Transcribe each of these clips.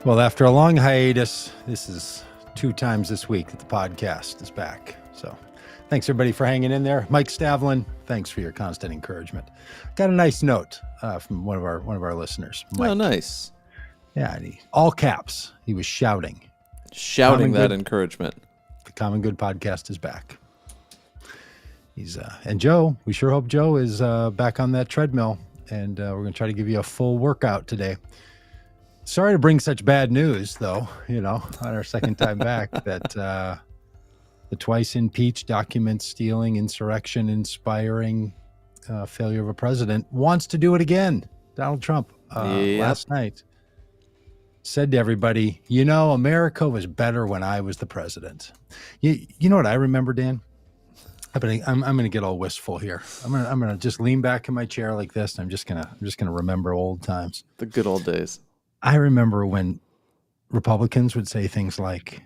Well, after a long hiatus, this is 2 times this week that the podcast is back. So thanks everybody for hanging in there. Mike Stavlin, thanks for your constant encouragement. Got a nice note from one of our listeners. Mike. Oh, nice. Yeah, and all caps. He was shouting that encouragement. The Common Good podcast is back. And Joe, we sure hope Joe is back on that treadmill, and we're going to try to give you a full workout today. Sorry to bring such bad news, though, on our second time back, that the twice impeached, document stealing, insurrection inspiring failure of a president wants to do it again. Donald Trump last night said to everybody, America was better when I was the president. You know what I remember, Dan? I'm going to get all wistful here. I'm going to just lean back in my chair like this, and I'm just going to remember old times. The good old days. I remember when Republicans would say things like,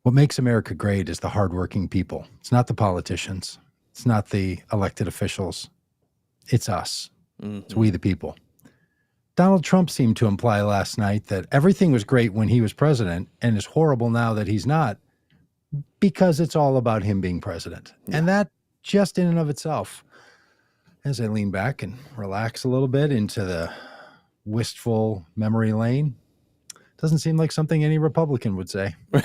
what makes America great is the hardworking people. It's not the politicians. It's not the elected officials. It's us. Mm-hmm. It's we the people. Donald Trump seemed to imply last night that everything was great when he was president and is horrible now that he's not, because it's all about him being president. Yeah. And that just in and of itself, as I lean back and relax a little bit into the wistful memory lane, doesn't seem like something any Republican would say. Right.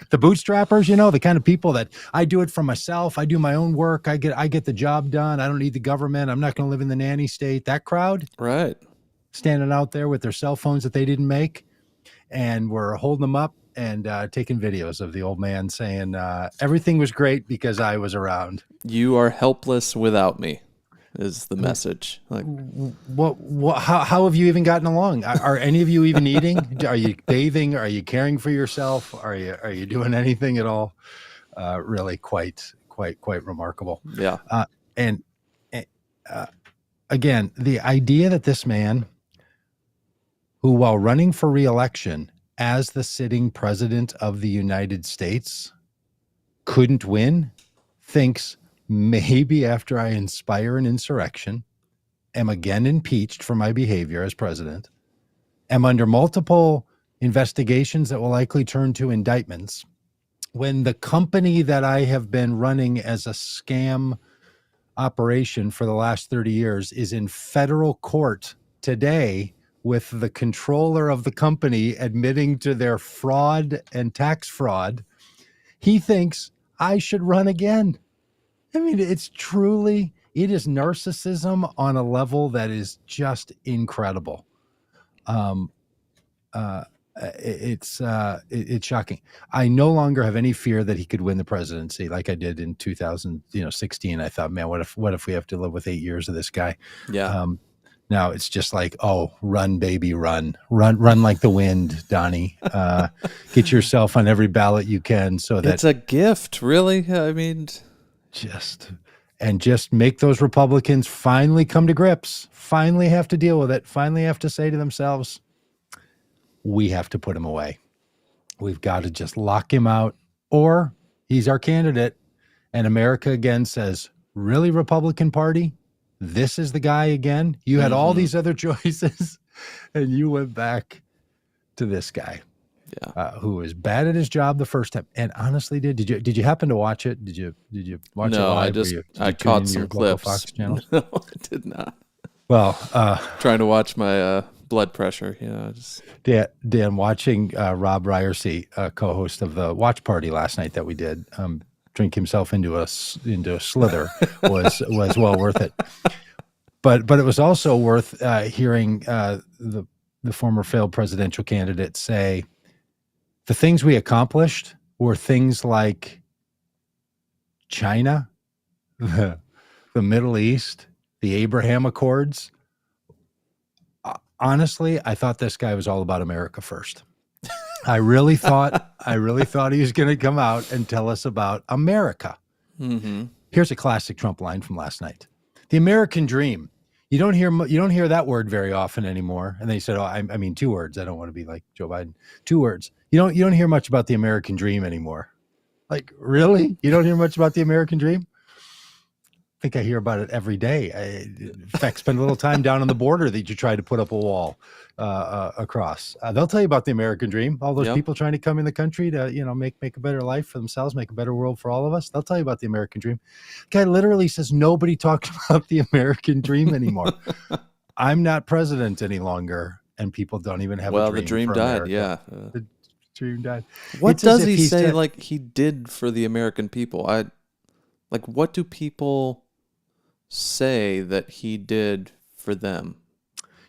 The bootstrappers, the kind of people that I do it for myself. I do my own work. I get the job done. I don't need the government. I'm not going to live in the nanny state. That crowd, right, standing out there with their cell phones that they didn't make, and we're holding them up and taking videos of the old man saying everything was great because I was around. You are helpless without me, is the message. Like, what? How have you even gotten along? Are any of you even eating? Are you bathing? Are you caring for yourself? Are you doing anything at all? Really, quite remarkable. Yeah. And again, the idea that this man, who while running for re-election as the sitting president of the United States, couldn't win, thinks maybe after I inspire an insurrection, am again impeached for my behavior as president, am under multiple investigations that will likely turn to indictments, when the company that I have been running as a scam operation for the last 30 years is in federal court today with the controller of the company admitting to their fraud and tax fraud, he thinks I should run again. I mean, it is narcissism on a level that is just incredible. It's shocking. I no longer have any fear that he could win the presidency like I did in 2016. I thought, man, what if we have to live with 8 years of this guy? Yeah. Now it's just like, oh, run, baby, run like the wind, Donnie. Get yourself on every ballot you can, so that it's a gift, really. I mean, just make those Republicans finally come to grips, finally have to deal with it, finally have to say to themselves, we have to put him away. We've got to just lock him out, or he's our candidate. And America again says, really, Republican Party? This is the guy again? You had all these other choices, and you went back to this guy. Yeah. Who was bad at his job the first time, and honestly did you happen to watch it? Did you watch it live? No, I caught some clips. Fox channel? No, I did not. Well, trying to watch my blood pressure. Dan watching Rob Ryersey, co-host of the watch party last night that we did, drink himself into a slither was well worth it. But it was also worth hearing the former failed presidential candidate say, the things we accomplished were things like China, the Middle East, the Abraham Accords. Honestly, I thought this guy was all about America first. I really thought he was going to come out and tell us about America. Mm-hmm. Here's a classic Trump line from last night: the American dream. You don't hear that word very often anymore. And then he said, "Oh, I mean 2 words. I don't want to be like Joe Biden. 2 words. You don't hear much about the American dream anymore." Like, really? You don't hear much about the American dream? think I hear about it every day. In fact, spend a little time down on the border that you try to put up a wall across. They'll tell you about the American dream. All those people trying to come in the country to, make a better life for themselves, make a better world for all of us. They'll tell you about the American dream. Guy literally says nobody talks about the American dream anymore. I'm not president any longer, and people don't even have a dream. The dream for died. America. The dream died. What does he say like he did for the American people? What do people say that he did for them?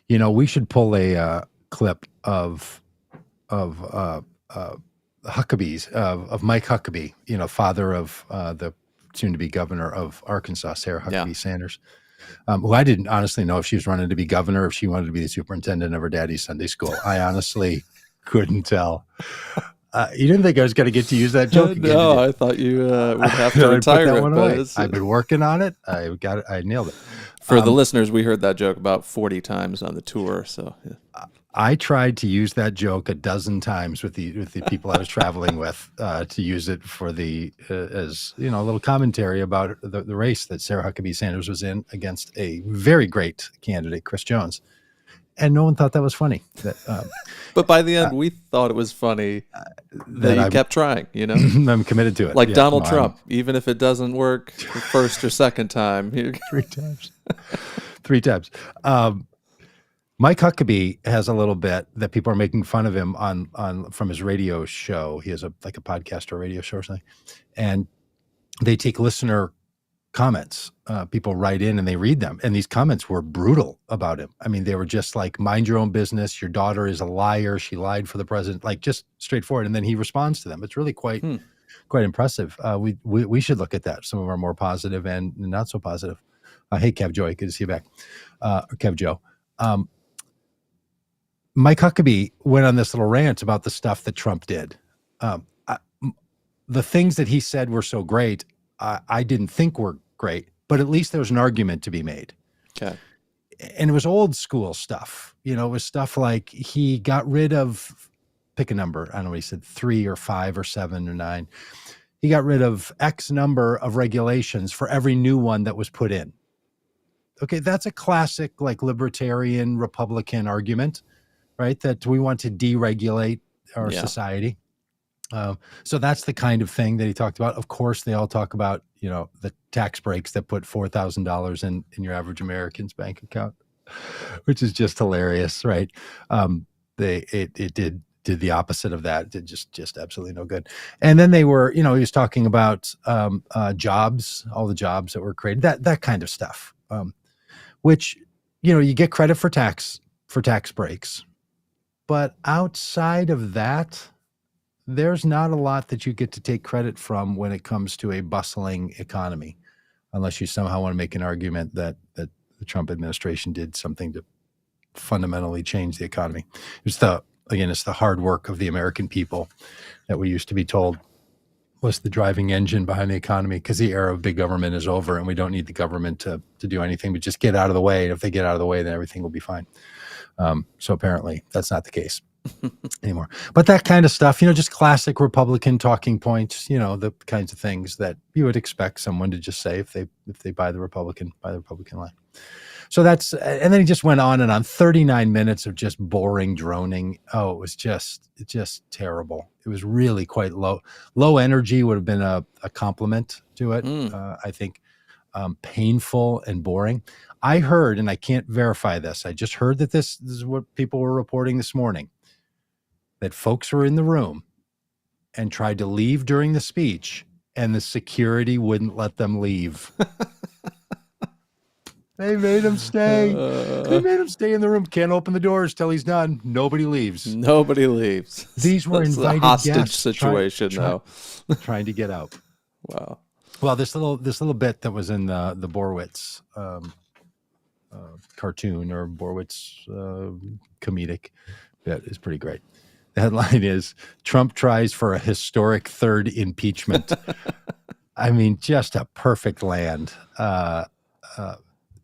We should pull a clip of Huckabee's of Mike Huckabee, father of the soon-to-be governor of Arkansas, Sarah Huckabee Sanders, who I didn't honestly know if she was running to be governor or if she wanted to be the superintendent of her daddy's Sunday school. I honestly couldn't tell. You didn't think I was going to get to use that joke again? No, I thought you would have to retire that it. One away. I've been working on it. I got it. I nailed it. For the listeners, we heard that joke about 40 times on the tour. So I tried to use that joke a dozen times with the people I was traveling with to use it for as a little commentary about the race that Sarah Huckabee Sanders was in against a very great candidate, Chris Jones. And no one thought that was funny. But by the end, we thought it was funny that you kept trying, I'm committed to it. Like Donald Trump, even if it doesn't work the first or second time. 3 times. 3 times. Mike Huckabee has a little bit that people are making fun of him from his radio show. He has a podcast or a radio show or something. And they take listener comments. People write in and they read them. And these comments were brutal about him. I mean, they were just like, mind your own business. Your daughter is a liar. She lied for the president, like just straightforward. And then he responds to them. It's really quite impressive. We should look at that. Some of our more positive and not so positive. Hey, Kev Joy, good to see you back. Kev Joe. Mike Huckabee went on this little rant about the stuff that Trump did. The things that he said were so great, I didn't think were great, but at least there was an argument to be made. Okay. And it was old school stuff. It was stuff like he got rid of, pick a number. I don't know what he said, 3 or 5 or 7 or 9. He got rid of X number of regulations for every new one that was put in. Okay, that's a classic libertarian Republican argument, right? That we want to deregulate our society. So that's the kind of thing that he talked about. Of course, they all talk about, the tax breaks that put $4,000 in your average American's bank account, which is just hilarious, right? It did the opposite of that. It did just absolutely no good. And then they were, he was talking about jobs, all the jobs that were created, that kind of stuff, which, you get credit for tax breaks. But outside of that, there's not a lot that you get to take credit from when it comes to a bustling economy, unless you somehow want to make an argument that the Trump administration did something to fundamentally change the economy. It's the hard work of the American people that we used to be told was the driving engine behind the economy, because the era of big government is over and we don't need the government to do anything but just get out of the way. And if they get out of the way, then everything will be fine. So apparently that's not the case anymore. But that kind of stuff, just classic Republican talking points, the kinds of things that you would expect someone to just say if they buy the Republican line. So and then he just went on and on, 39 minutes of just boring droning. Oh, it was just terrible. It was really quite low energy would have been a compliment to it. I think painful and boring. I heard, and I can't verify this, I just heard that this is what people were reporting this morning, that folks were in the room and tried to leave during the speech and the security wouldn't let them leave. They made him stay. They made him stay in the room. Can't open the doors till he's done. Nobody leaves. These were invited hostage guests situation, trying to get out. Wow. Well, this little bit that was in the Borowitz cartoon or Borowitz comedic bit is pretty great. The headline is, Trump tries for a historic third impeachment. I mean, just a perfect land.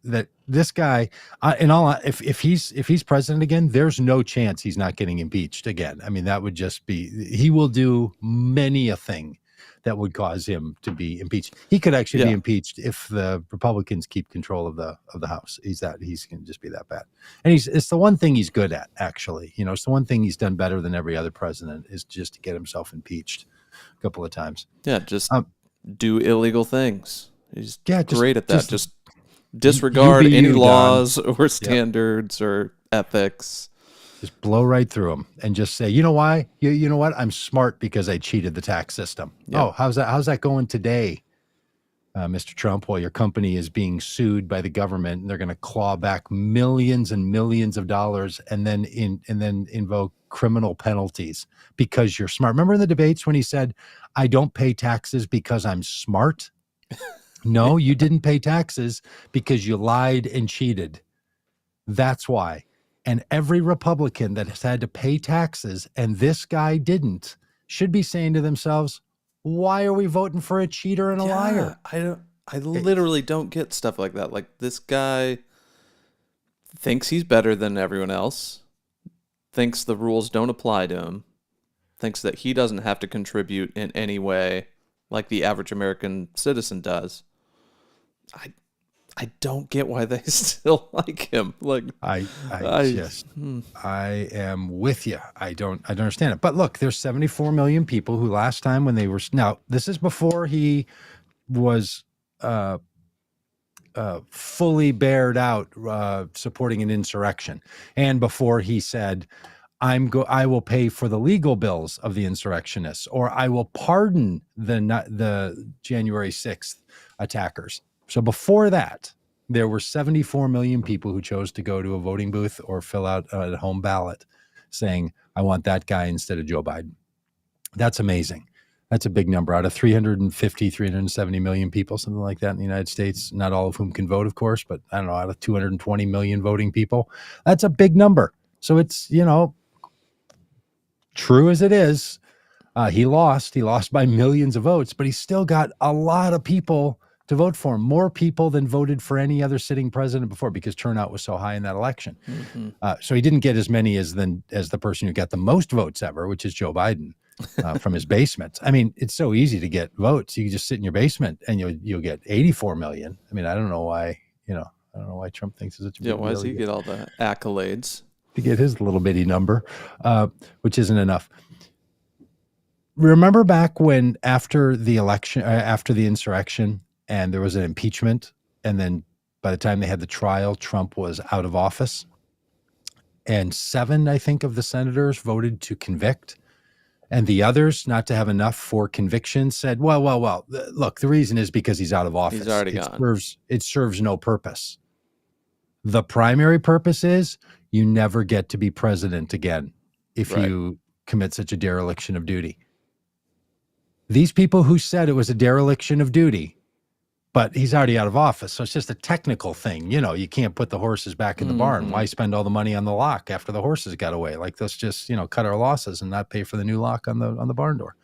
That this guy, if he's president again, there's no chance he's not getting impeached again. I mean, that would just be, he will do many a thing that would cause him to be impeached. He could actually be impeached if the Republicans keep control of the House. He's going to just be that bad. And it's the one thing he's good at, actually. It's the one thing he's done better than every other president, is just to get himself impeached a couple of times. Yeah, just do illegal things. He's great at that. Just disregard any laws or standards or ethics. Just blow right through them and just say, you know why? You know what? I'm smart because I cheated the tax system. Yep. Oh, how's that going today, Mr. Trump? Well, your company is being sued by the government, and they're going to claw back millions and millions of dollars, and then invoke criminal penalties because you're smart. Remember in the debates when he said, "I don't pay taxes because I'm smart"? No, you didn't pay taxes because you lied and cheated. That's why. And every Republican that has had to pay taxes, and this guy didn't, should be saying to themselves, why are we voting for a cheater and a liar? I literally don't get stuff like that. Like, this guy thinks he's better than everyone else, thinks the rules don't apply to him, thinks that he doesn't have to contribute in any way like the average American citizen does. I don't get why they still like him. Like, I am with you. I don't understand it. But look, there's 74 million people who last time when they were, now this is before he was fully bared out supporting an insurrection, and before he said, I will pay for the legal bills of the insurrectionists, or I will pardon the January 6th attackers. So before that, there were 74 million people who chose to go to a voting booth or fill out a home ballot saying, I want that guy instead of Joe Biden. That's amazing. That's a big number out of 350, 370 million people, something like that in the United States, not all of whom can vote, of course, but I don't know, out of 220 million voting people. That's a big number. So it's, true as it is, he lost by millions of votes, but he's still got a lot of people to vote for him, more people than voted for any other sitting president before, because turnout was so high in that election. Mm-hmm. So he didn't get as many as the person who got the most votes ever, which is Joe Biden, from his basement. I mean, it's so easy to get votes. You can just sit in your basement and you'll get 84 million. I mean, I don't know why Trump thinks it's such a big deal. Why does he get all the accolades? To get his little bitty number, which isn't enough. Remember back when after the election, after the insurrection, and there was an impeachment, and then by the time they had the trial, Trump was out of office, and 7, I think, of the senators voted to convict, and the others, not to have enough for conviction, said, well, look, the reason is because he's out of office. He's already gone. It serves no purpose. The primary purpose is you never get to be president again if you commit such a dereliction of duty. These people who said it was a dereliction of duty, but he's already out of office, so it's just a technical thing. You can't put the horses back in the barn. Why spend all the money on the lock after the horses got away? Like, let's just, cut our losses and not pay for the new lock on the barn door.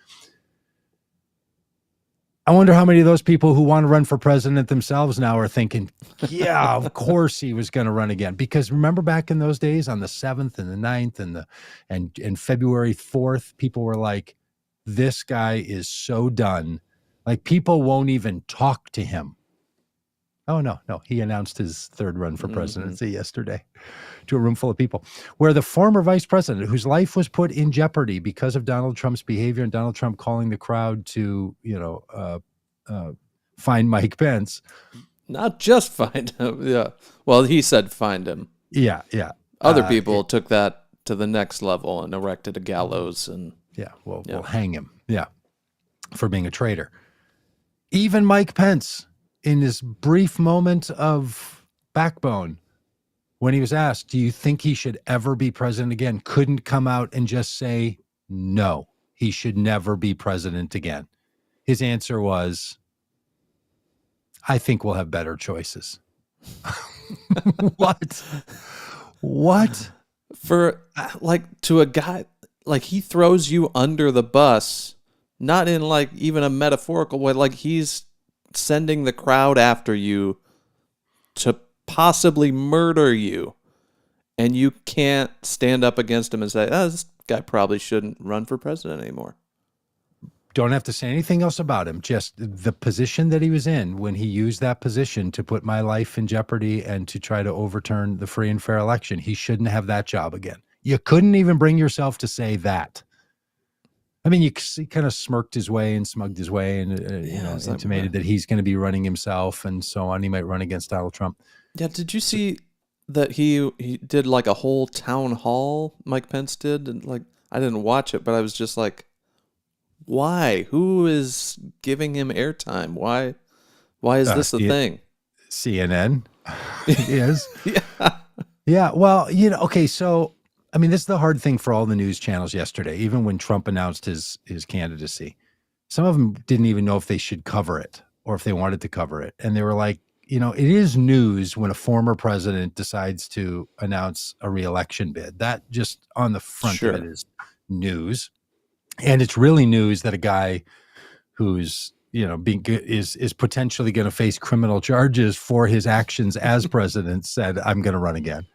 I wonder how many of those people who want to run for president themselves now are thinking, yeah, of course he was going to run again. Because remember back in those days on the 7th and the 9th and February 4th, people were like, this guy is so done. Like, people won't even talk to him. Oh, no. He announced his third run for presidency yesterday to a room full of people, where the former vice president, whose life was put in jeopardy because of Donald Trump's behavior and Donald Trump calling the crowd to, find Mike Pence. Not just find him. Yeah. Well, he said find him. Yeah. Other people took that to the next level and erected a gallows. And we'll hang him. Yeah. For being a traitor. Even Mike Pence, in this brief moment of backbone, when he was asked, do you think he should ever be president again, couldn't come out and just say, no, he should never be president again. His answer was, I think we'll have better choices. What? For, to a guy, he throws you under the bus, not in, even a metaphorical way. He's sending the crowd after you to possibly murder you, and you can't stand up against him and say, this guy probably shouldn't run for president anymore. Don't have to say anything else about him. Just the position that he was in when he used that position to put my life in jeopardy and to try to overturn the free and fair election. He shouldn't have that job again. You couldn't even bring yourself to say that. I mean, he kind of smirked his way and smugged his way and intimated that he's going to be running himself and so on. He might run against Donald Trump. Yeah, did you see that he did like a whole town hall? Mike Pence did, and like I didn't watch it, but I was just like, why? Who is giving him airtime? Why is this a thing? CNN is. Yeah. Yeah. Well, okay. So, I mean, this is the hard thing for all the news channels yesterday, even when Trump announced his candidacy. Some of them didn't even know if they should cover it or if they wanted to cover it. And they were like, it is news when a former president decides to announce a reelection bid. That just on the front of it is news. And it's really news that a guy who's, is potentially going to face criminal charges for his actions as president said, I'm going to run again.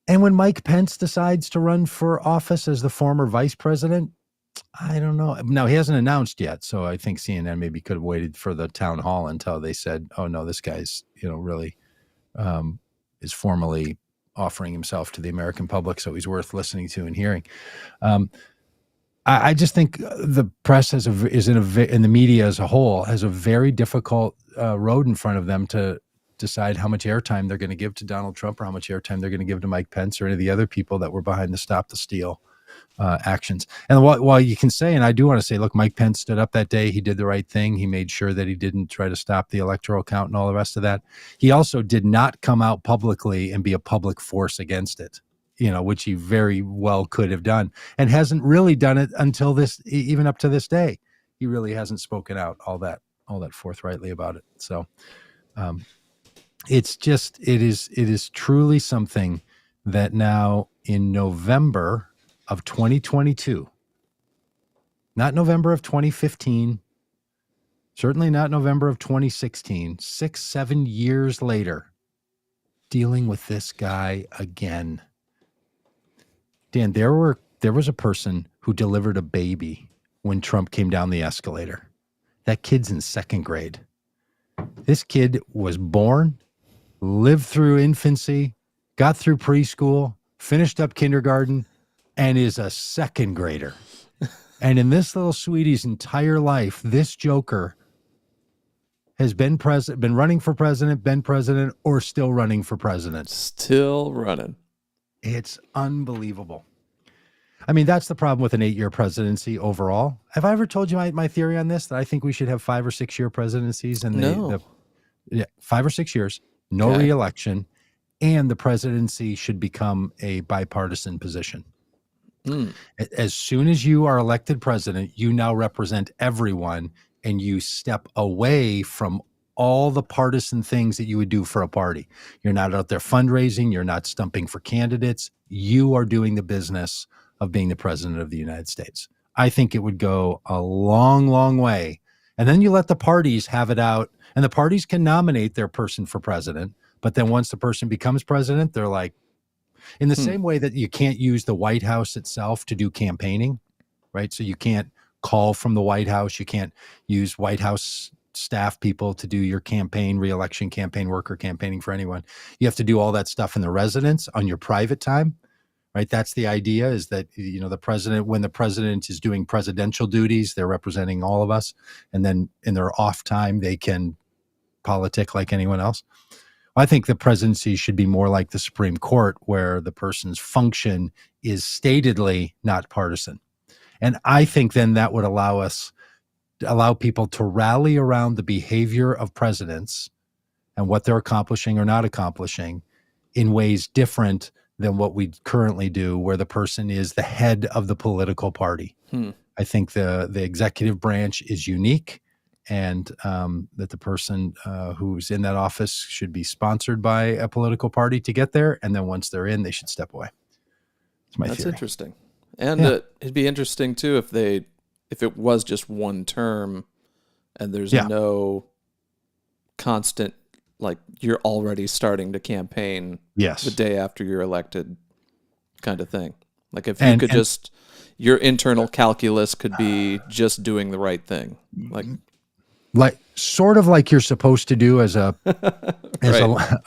And when Mike Pence decides to run for office as the former vice president, I don't know. Now, he hasn't announced yet, so I think CNN maybe could have waited for the town hall until they said, oh, no, this guy's, really is formally offering himself to the American public, so he's worth listening to and hearing. I just think the press and the media as a whole has a very difficult road in front of them to decide how much airtime they're going to give to Donald Trump or how much airtime they're going to give to Mike Pence or any of the other people that were behind the Stop the Steal actions. And while you can say, and I do want to say, look, Mike Pence stood up that day. He did the right thing. He made sure that he didn't try to stop the electoral count and all the rest of that. He also did not come out publicly and be a public force against it, which he very well could have done and hasn't really done it until this, even up to this day. He really hasn't spoken out all that forthrightly about it. So, it is truly something that now in November of 2022, not November of 2015, certainly not November of 2016, 7 years later, dealing with this guy again. Dan, there was a person who delivered a baby when Trump came down the escalator. That kid's in second grade. This kid was born, lived through infancy, got through preschool, finished up kindergarten, and is a second grader. And in this little sweetie's entire life, this joker has been running for president, been president, or still running for president. Still running. It's unbelievable. I mean, that's the problem with an 8-year presidency overall. Have I ever told you my theory on this, that I think we should have 5 or 6 year presidencies and no. 5 or 6 years, no reelection, and the presidency should become a bipartisan position. As soon as you are elected president, you now represent everyone and you step away from all the partisan things that you would do for a party. You're not out there fundraising. You're not stumping for candidates. You are doing the business of being the president of the United States. I think it would go a long, long way. And then you let the parties have it out, and the parties can nominate their person for president. But then once the person becomes president, they're like, in the same way that you can't use the White House itself to do campaigning, right? So you can't call from the White House. You can't use White House staff people to do your campaign, reelection campaign work, or campaigning for anyone. You have to do all that stuff in the residence on your private time, right? That's the idea, is that, the president, when the president is doing presidential duties, they're representing all of us. And then in their off time, they can politic like anyone else. I think the presidency should be more like the Supreme Court, where the person's function is statedly not partisan. And I think then that would allow people to rally around the behavior of presidents and what they're accomplishing or not accomplishing in ways different than what we currently do, where the person is the head of the political party. I think the executive branch is unique, and that the person who's in that office should be sponsored by a political party to get there. And then once they're in, they should step away. That's my theory. Interesting. And it'd be interesting too if it was just one term and there's no constant, like you're already starting to campaign the day after you're elected kind of thing. Like if you could just, your internal calculus could be just doing the right thing. Like sort of like you're supposed to do as a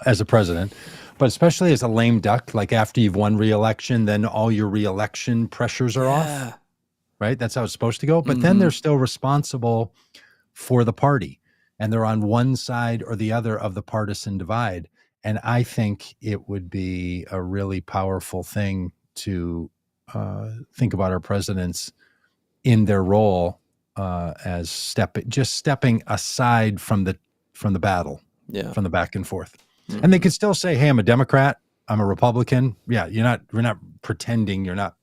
as a president, but especially as a lame duck. Like after you've won re-election, then all your re-election pressures are off. Right? That's how it's supposed to go. But then they're still responsible for the party, and they're on one side or the other of the partisan divide. And I think it would be a really powerful thing to think about our presidents in their role as stepping aside from the battle, from the back and forth. And they could still say, "Hey, I'm a Democrat. I'm a Republican." Yeah, we're not pretending you're not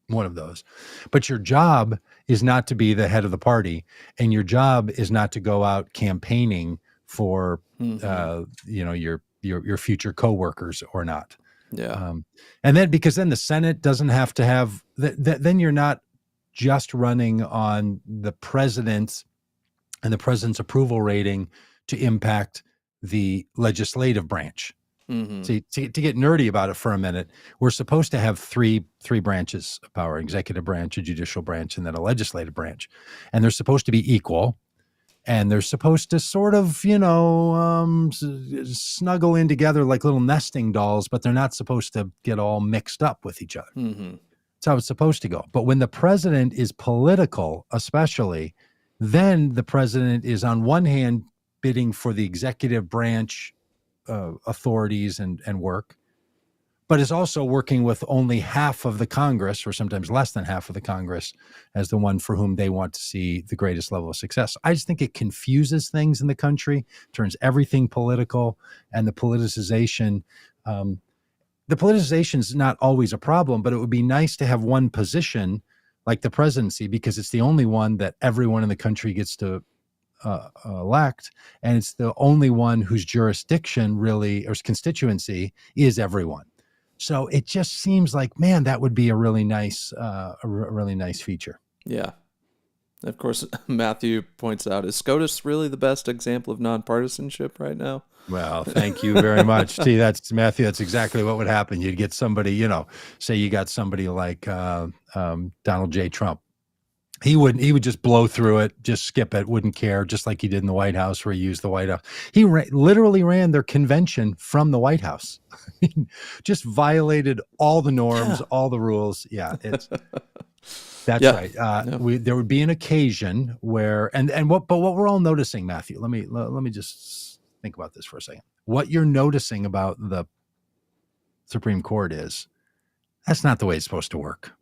one of those. But your job is not to be the head of the party, and your job is not to go out campaigning for your future coworkers or not. Yeah. And then because then the Senate doesn't have to have then you're not just running on the president and the president's approval rating to impact the legislative branch. See, to get nerdy about it for a minute, we're supposed to have three branches of power: executive branch, a judicial branch, and then a legislative branch. And they're supposed to be equal. And they're supposed to sort of, snuggle in together like little nesting dolls, but they're not supposed to get all mixed up with each other. That's how it's supposed to go. But when the president is political, especially, then the president is on one hand bidding for the executive branch authorities and work, but is also working with only half of the Congress, or sometimes less than half of the Congress, as the one for whom they want to see the greatest level of success. I just think it confuses things in the country, turns everything political, and the politicization. The politicization is not always a problem, but it would be nice to have one position like the presidency, because it's the only one that everyone in the country gets to elect, and it's the only one whose jurisdiction really, or constituency, is everyone. So it just seems like, man, that would be a really nice feature. Yeah. Of course, Matthew points out, is SCOTUS really the best example of nonpartisanship right now? Well, thank you very much. See, that's Matthew. That's exactly what would happen. You'd get somebody, say you got somebody like Donald J. Trump. He would just blow through it, just skip it, wouldn't care, just like he did in the White House, where he used the White House. He literally ran their convention from the White House. Just violated all the norms, all the rules. Yeah, that's right. There would be an occasion where, but what we're all noticing, Matthew. Let me just think about this for a second. What you're noticing about the Supreme Court is that's not the way it's supposed to work.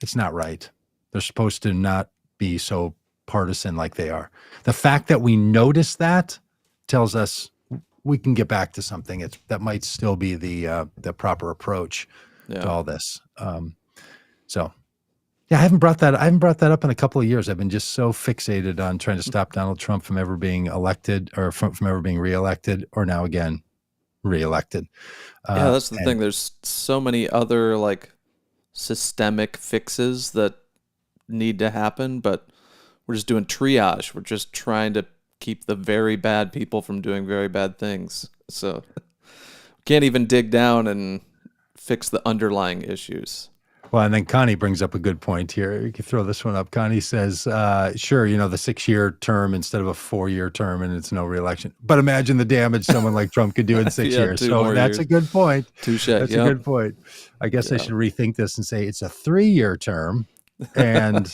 It's not right. They're supposed to not be so partisan like they are. The fact that we notice that tells us we can get back to something that might still be the proper approach to all this. So, yeah, I haven't brought that up in a couple of years. I've been just so fixated on trying to stop Donald Trump from ever being elected, or from ever being reelected, or now again reelected. That's the thing. There's so many other systemic fixes that need to happen, but we're just doing triage. We're just trying to keep the very bad people from doing very bad things. So can't even dig down and fix the underlying issues. Well, and then Connie brings up a good point here. You can throw this one up. Connie says, sure, the 6-year term instead of a 4-year term, and it's no reelection. But imagine the damage someone like Trump could do in 6 years. So that's a good point. Touche. That's a good point. I guess I should rethink this and say it's a 3-year term. And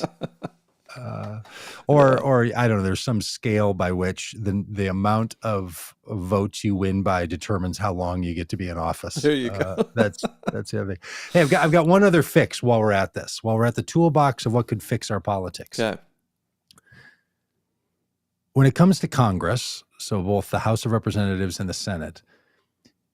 or I don't know, there's some scale by which the amount of votes you win by determines how long you get to be in office. There you go. That's the other thing. Hey, I've got one other fix while we're at this. While we're at the toolbox of what could fix our politics. Okay. When it comes to Congress, so both the House of Representatives and the Senate,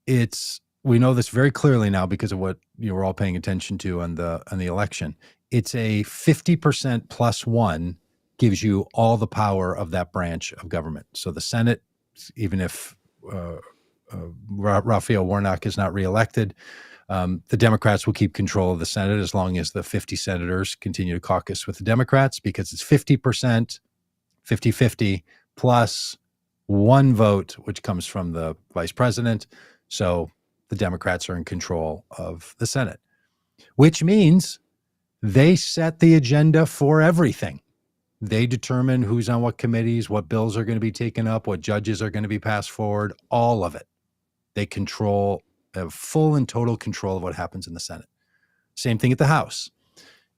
we know this very clearly now because of what we're all paying attention to on the election. It's a 50% plus one gives you all the power of that branch of government. So the Senate, even if Raphael Warnock is not reelected, the Democrats will keep control of the Senate as long as the 50 senators continue to caucus with the Democrats, because it's 50%, 50-50, plus one vote, which comes from the vice president. So the Democrats are in control of the Senate, which means They set the agenda for everything. They determine who's on what committees, what bills are going to be taken up, what judges are going to be passed forward, all of it. They have full and total control of what happens in the Senate. Same thing at the House.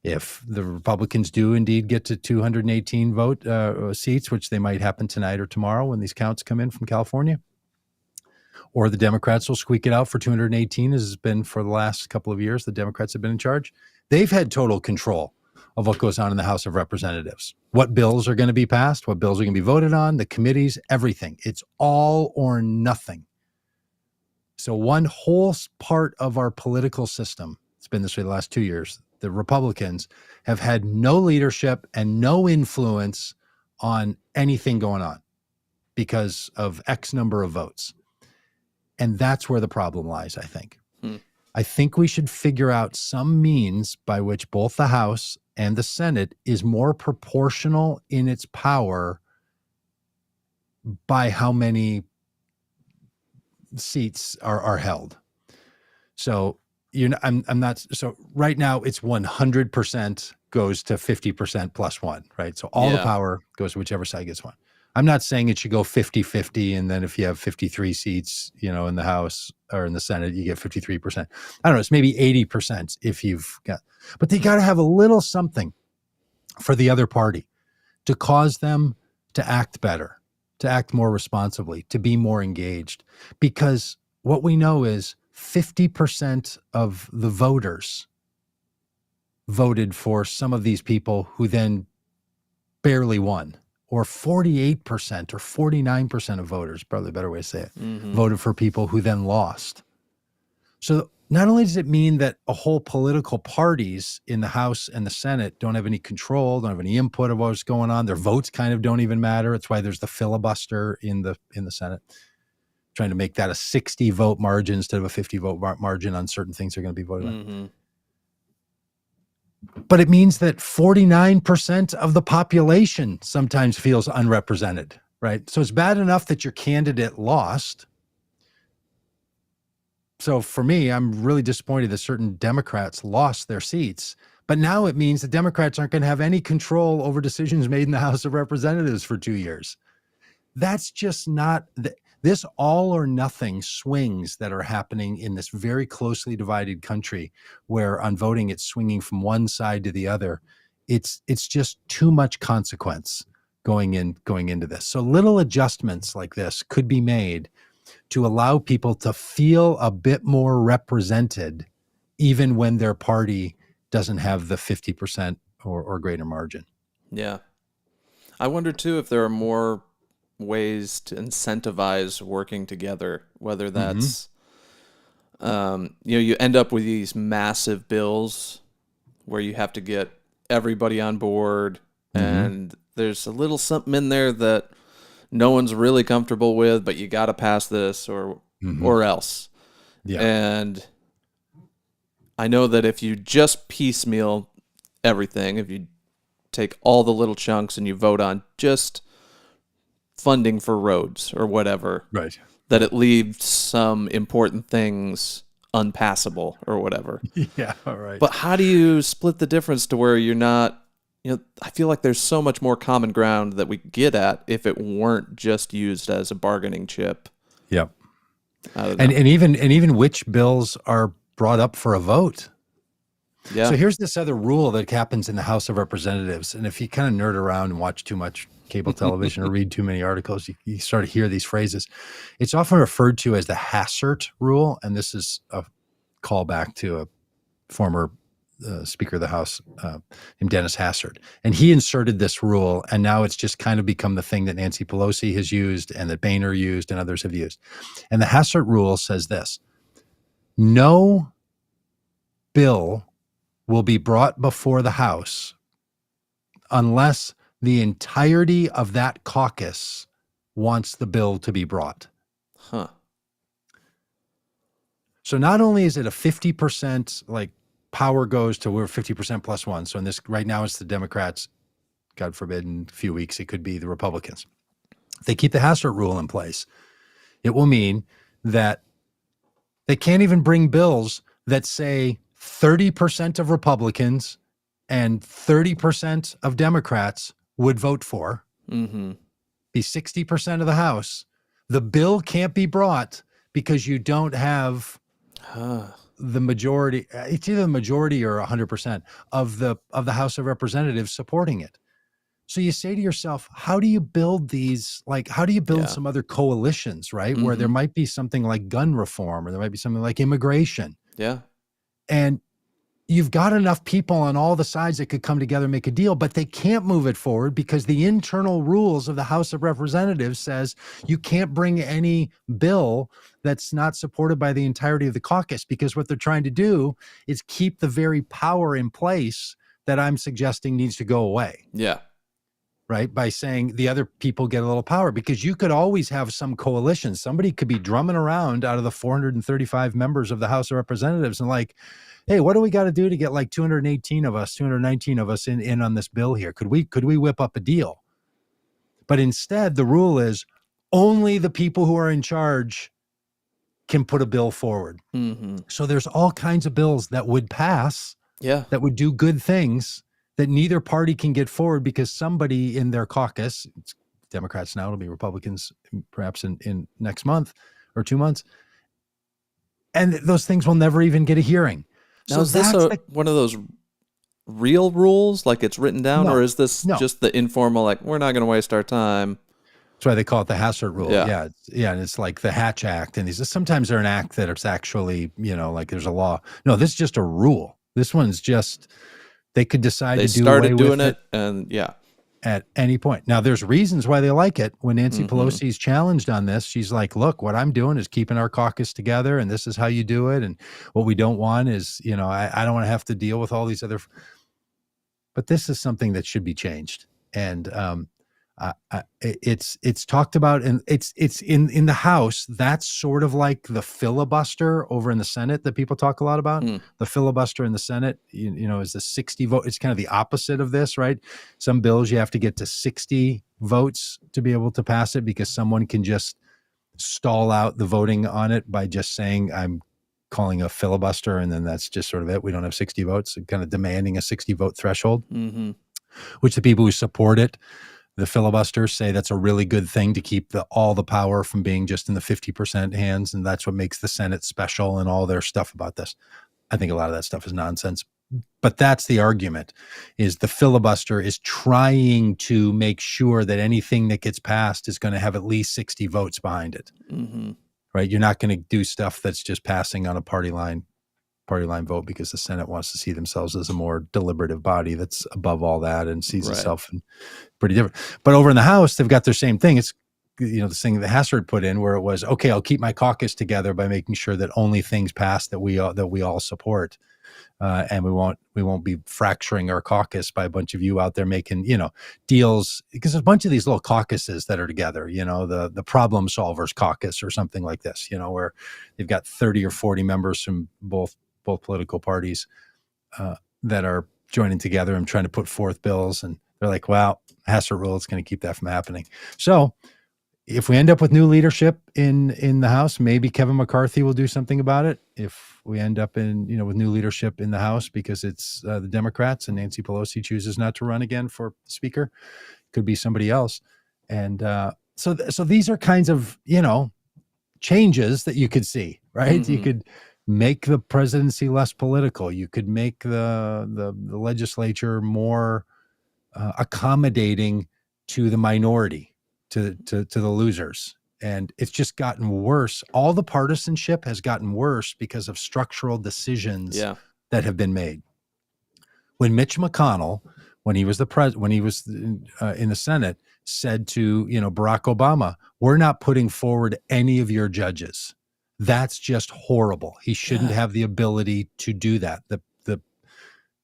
If the Republicans do indeed get to 218 seats, which they might happen tonight or tomorrow when these counts come in from California, or the Democrats will squeak it out for 218, as has been for the last couple of years, the Democrats have been in charge. They've had total control of what goes on in the House of Representatives, what bills are going to be passed, what bills are going to be voted on, the committees, everything. It's all or nothing. So one whole part of our political system, it's been this way the last 2 years, the Republicans have had no leadership and no influence on anything going on because of X number of votes. And that's where the problem lies, I think. I think we should figure out some means by which both the House and the Senate is more proportional in its power by how many seats are held. So I'm not. So right now it's 100% goes to 50% plus one, right? So all the power goes to whichever side gets one. I'm not saying it should go 50-50, and then if you have 53 seats, in the House or in the Senate, you get 53%. I don't know. It's maybe 80% if you've got, but they got to have a little something for the other party to cause them to act better, to act more responsibly, to be more engaged. Because what we know is 50% of the voters voted for some of these people who then barely won. Or 48% or 49% of voters, probably a better way to say it, voted for people who then lost. So not only does it mean that a whole political parties in the House and the Senate don't have any control, don't have any input of what's going on, their votes kind of don't even matter. It's why there's the filibuster in the Senate, trying to make that a 60 vote margin instead of a 50 vote margin on certain things they're going to be voted on. But it means that 49% of the population sometimes feels unrepresented, right? So it's bad enough that your candidate lost. So for me, I'm really disappointed that certain Democrats lost their seats. But now it means the Democrats aren't going to have any control over decisions made in the House of Representatives for 2 years. That's just not this all or nothing swings that are happening in this very closely divided country, where on voting it's swinging from one side to the other. It's just too much consequence going into this. So little adjustments like this could be made to allow people to feel a bit more represented, even when their party doesn't have the 50% or greater margin. Yeah. I wonder too if there are more ways to incentivize working together, whether that's you end up with these massive bills where you have to get everybody on board, and there's a little something in there that no one's really comfortable with, but you got to pass this or else. And I know that if you just piecemeal everything, if you take all the little chunks and you vote on just funding for roads or whatever, right, that it leaves some important things unpassable or whatever. Yeah, all right. But how do you split the difference to where you're not, I feel like there's so much more common ground that we get at if it weren't just used as a bargaining chip. Yep. And even which bills are brought up for a vote. Yeah. So here's this other rule that happens in the House of Representatives. And if you kind of nerd around and watch too much cable television or read too many articles, you start to hear these phrases. It's often referred to as the Hassert rule. And this is a callback to a former Speaker of the House named Dennis Hassert. And he inserted this rule. And now it's just kind of become the thing that Nancy Pelosi has used and that Boehner used and others have used. And the Hassert rule says this: no bill will be brought before the House unless the entirety of that caucus wants the bill to be brought. Huh. So not only is it a 50%, like power goes to we're 50% plus one. So in this right now it's the Democrats. God forbid in a few weeks it could be the Republicans. If they keep the Hassert rule in place, it will mean that they can't even bring bills that say 30% of Republicans and 30% of Democrats would vote for, Mm-hmm. be 60% of the House, the bill can't be brought because you don't have the majority. It's either the majority or 100% of the House of Representatives supporting it. So you say to yourself, how do you build these, like, how do you build some other coalitions, right? Where there might be something like gun reform, or there might be something like immigration. Yeah. And you've got enough people on all the sides that could come together and make a deal, but they can't move it forward because the internal rules of the House of Representatives says you can't bring any bill that's not supported by the entirety of the caucus, because what they're trying to do is keep the very power in place that I'm suggesting needs to go away. Yeah. Right? By saying the other people get a little power, because you could always have some coalition. Somebody could be drumming around out of the 435 members of the House of Representatives and like, hey, what do we got to do to get like 218 of us, 219 of us in on this bill here? Could we whip up a deal? But instead, the rule is only the people who are in charge can put a bill forward. Mm-hmm. So there's all kinds of bills that would pass, that would do good things, that neither party can get forward because somebody in their caucus, it's Democrats now, it'll be Republicans perhaps in next month or 2 months, and those things will never even get a hearing. Now, So is this one of those real rules, like it's written down, or is this just the informal, like, we're not going to waste our time? That's why they call it the Hassert rule. Yeah. And it's like the Hatch Act, and these sometimes they're an act that it's actually, like there's a law. No, this is just a rule. This one's just, they could decide to do away with it. They started doing it, and at any point. Now, there's reasons why they like it. When Nancy Pelosi's challenged on this, she's like, look, what I'm doing is keeping our caucus together, and this is how you do it. And what we don't want is, I don't want to have to deal with all these other. But this is something that should be changed. And it's talked about, and it's in the House. That's sort of like the filibuster over in the Senate that people talk a lot about. The filibuster in the Senate, is the 60 vote. It's kind of the opposite of this, right? Some bills you have to get to 60 votes to be able to pass it, because someone can just stall out the voting on it by just saying, I'm calling a filibuster, and then that's just sort of it. We don't have 60 votes, and kind of demanding a 60 vote threshold, which the people who support it, the filibusters, say that's a really good thing to keep all the power from being just in the 50% hands. And that's what makes the Senate special and all their stuff about this. I think a lot of that stuff is nonsense, but that's the argument, is the filibuster is trying to make sure that anything that gets passed is going to have at least 60 votes behind it. Right? You're not going to do stuff that's just passing on a party line vote, because the Senate wants to see themselves as a more deliberative body that's above all that and sees itself in pretty different. But over in the House, they've got their same thing. It's, this thing that Hassard put in, where it was, okay, I'll keep my caucus together by making sure that only things pass that we all support. And we won't be fracturing our caucus by a bunch of you out there making, deals, because there's a bunch of these little caucuses that are together, the problem solvers caucus or something like this, where they've got 30 or 40 members from both political parties that are joining together and trying to put forth bills. And they're like, well, Hassert rule is going to keep that from happening. So if we end up with new leadership in the House, maybe Kevin McCarthy will do something about it. If we end up with new leadership in the House because it's the Democrats and Nancy Pelosi chooses not to run again for speaker, could be somebody else. And so these are kinds of, changes that you could see, right? You could make the presidency less political. You could make the legislature more accommodating to the minority, to the losers. And it's just gotten worse. All the partisanship has gotten worse because of structural decisions that have been made. When Mitch McConnell, when he was in the Senate, said to Barack Obama, "We're not putting forward any of your judges. That's just horrible. He shouldn't have the ability to do that.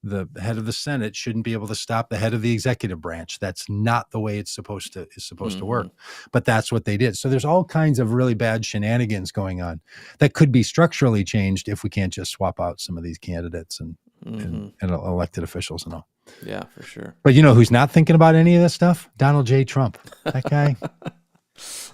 The head of the Senate shouldn't be able to stop the head of the executive branch. That's not the way it's supposed to work." But that's what they did. So there's all kinds of really bad shenanigans going on that could be structurally changed if we can't just swap out some of these candidates and elected officials and all. Yeah, for sure. But who's not thinking about any of this stuff? Donald J. Trump. That guy.